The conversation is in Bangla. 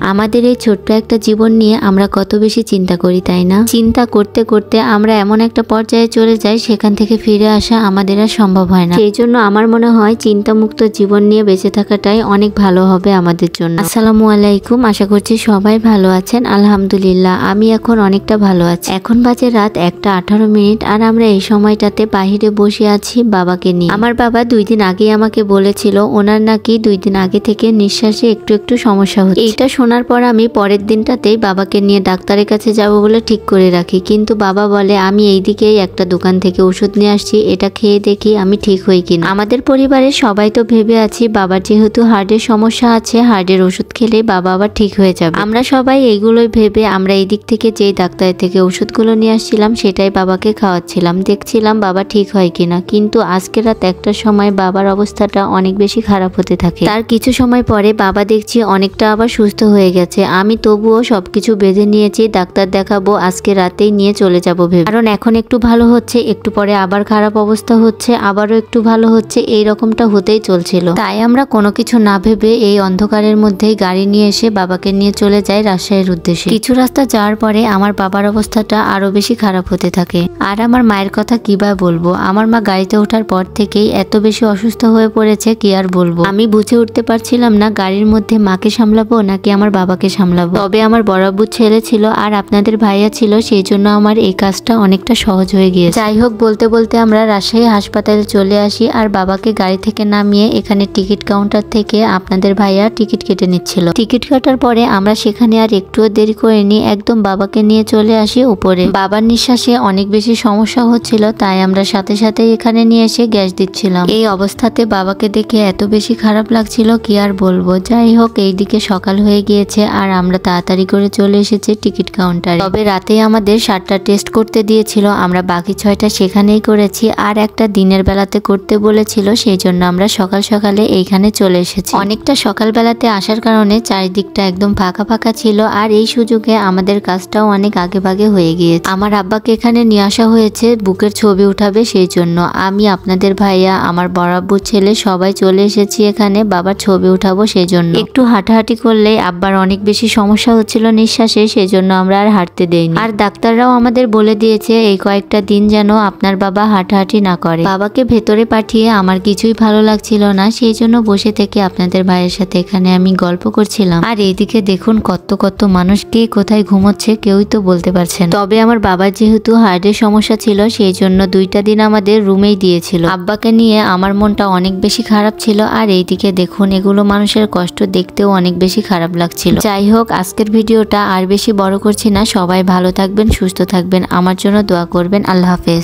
আমাদের এই ছোট্ট একটা জীবন নিয়ে আমরা কত বেশি চিন্তা করি, তাই না? চিন্তা করতে করতে আমরা এমন একটা পর্যায়ে চলে যাই সেখান থেকে ফিরে আসা আমাদের আর সম্ভব হয় না। সেই জন্য আমার মনে হয় চিন্তামুক্ত জীবন নিয়ে বেঁচে থাকাটাই অনেক ভালো হবে আমাদের জন্য। আসসালামু আলাইকুম, আশা করছি সবাই ভালো আছেন। আলহামদুলিল্লাহ আমি এখন অনেকটা ভালো আছি। এখন বাজে রাত 1:18 আর আমরা এই সময়টাতে বাহিরে বসে আছি বাবাকে নিয়ে। আমার বাবা 2 দিন আগে আমাকে বলেছিল ওনার নাকি 2 দিন আগে থেকে নিঃশ্বাসে একটু একটু সমস্যা হচ্ছে। এইটা শোনার পর আমি পরের দিনটাতেই বাবাকে নিয়ে ডাক্তারের কাছে যাব বলে ঠিক করে রাখি, কিন্তু বাবা বলে আমি এইদিকেই একটা দোকান থেকে ওষুধ নিয়ে আসছি, এটা খেয়ে দেখি আমি ঠিক হই কিনা। আমাদের পরিবারের সবাই তো ভেবে আছি বাবার যেহেতু হার্টের সমস্যা আছে, হার্টের ওষুধ খেলে বাবা আবার ঠিক হয়ে যাবে। আমরা সবাই এইগুলোই ভেবে আমরা এই দিক থেকে যেই ডাক্তারের থেকে ওষুধগুলো নিয়ে আসছিলাম সেটাই বাবাকে খাওয়াচ্ছিলাম, দেখছিলাম বাবা ঠিক হয় কিনা। কিন্তু আজকে রাত 1টার সময় বাবার অবস্থাটা অনেক বেশি খারাপ হতে থাকে। তার কিছু সময় পরে বাবা দেখছি অনেকটা আবার সুস্থ হয়ে গেছে। আমি তবুও সবকিছু বেঁধে নিয়েছি, ডাক্তার দেখাবো আজকে রাতেই নিয়ে চলে যাবো ভেবে। কারণ এখন একটু ভালো হচ্ছে, একটু পরে আবার খারাপ অবস্থা হচ্ছে, আবারও একটু ভালো হচ্ছে, এই রকমটা হতেই চলছিল। তাই আমরা কোনো কিছু না ভেবে এই অন্ধকারের মধ্যেই গাড়ি নিয়ে এসে বাবাকে নিয়ে চলে যাই রাজশাহীর উদ্দেশ্যে। কিছু রাস্তা যাওয়ার পরে আমার বাবার অবস্থাটা আরো বেশি খারাপ হতে থাকে। আর আমার মায়ের কথা কিভাবে বলবো, আমার মা গাড়িতে ওঠার পর থেকেই এত বেশি অসুস্থ হয়ে পড়েছে কি আর বলবো। আমি বুঝে উঠতে পারছিলাম না গাড়ির মধ্যে মাকে সামলাবো নাকি আমার বাবাকে সামলাবো। তবে আমার বড় আব্বুর ছেলে ছিল আর আপনাদের ভাইয়া ছিল, সেই জন্য আমার এই কাজটা অনেকটা সহজ হয়ে গিয়েছে। যাই হোক, বলতে বলতে আমরা রাজশাহী হাসপাতালে চলে আসি আর বাবাকে গাড়ি থেকে নামিয়ে এখানে টিকিট কাউন্টার থেকে আপনাদের ভাইয়া টিকিট কেটে নিচ্ছিল। টিকিট কাটার পরে আমরা সেখানে আর একটুও দেরি করিনি, একদম বাবাকে নিয়ে চলে আসি উপরে। বাবার নিঃশ্বাসে অনেক বেশি সমস্যা হচ্ছিল, তাই আমরা সাথে সাথে এখানে নিয়ে এসে গ্যাস দিচ্ছিলাম। এই অবস্থাতে বাবাকে দেখে এত বেশি খারাপ লাগছিল কি আর বলবো। যাই হোক, এইদিকে সকাল হয়ে গিয়েছে আর আমরা তাড়াতাড়ি করে চলে এসেছি টিকিট কাউন্টারে। তবে রাতে আমাদের 7টা টেস্ট করতে দিয়েছিল, আমরা বাকি 6টা সেখানেই করেছি আর একটা দিনের বেলাতে করতে বলেছিল, সেই জন্য আমরা সকাল সকালে এইখানে চলে এসেছি। অনেকটা সকালবেলাতে আসার কারণে চারিদিকটা একদম ফাঁকা ফাঁকা ছিল আর এই সুযোগে আমাদের কাজটাও অনেক আগে ভাগে হয়ে গিয়েছে। আমার আব্বাকে এখানে নিয়ে আসা হয়েছে বুকের ছবি উঠাবে, সেই জন্য আমি আপনাদের ভাইয়া আমার বড় আব্বুর ছেলে সবাই চলে এসেছি এখানে বাবার ছবি উঠাবো। সেই জন্য একটু হাঁটাহাঁটি করলে আব্বার অনেক বেশি সমস্যা হচ্ছিল নিঃশ্বাসে, সেই জন্য আমরা আর হাঁটতে দেইনি। আর ডাক্তাররাও আমাদের বলে দিয়েছে এই কয়েকটা দিন যেন আপনার বাবা হাঁটাহাঁটি না করে। বাবাকে ভেতরে পাঠিয়ে আমার কিছুই ভালো লাগছিল না, সেই জন্য বসে থেকে আপনাদের ভাইয়ের সাথে এখানে আমি গল্প করছিলাম। আর এইদিকে দেখুন কত কত মানুষ কে কোথায় ঘুমোচ্ছে কেউই তো বলতে পারছেন। তবে আমার বাবার যেহেতু হার্টের সমস্যা ছিল সেই জন্য 2টা দিন আমাদের রুমেই দিয়েছিল। আব্বাকে নিয়ে আমার মনটা অনেক বেশি খারাপ ছিল আর এইদিকে দেখুন এগুলো মানুষের কষ্ট দেখতেও অনেক বেশি খারাপ লাগছিল। যাই হোক, আজকের ভিডিওটা আর বেশি বড় করছি না, সবাই ভালো থাকবেন, সুস্থ থাকবেন, আমার জন্য দোয়া করবেন। আল্লাহ হাফেজ।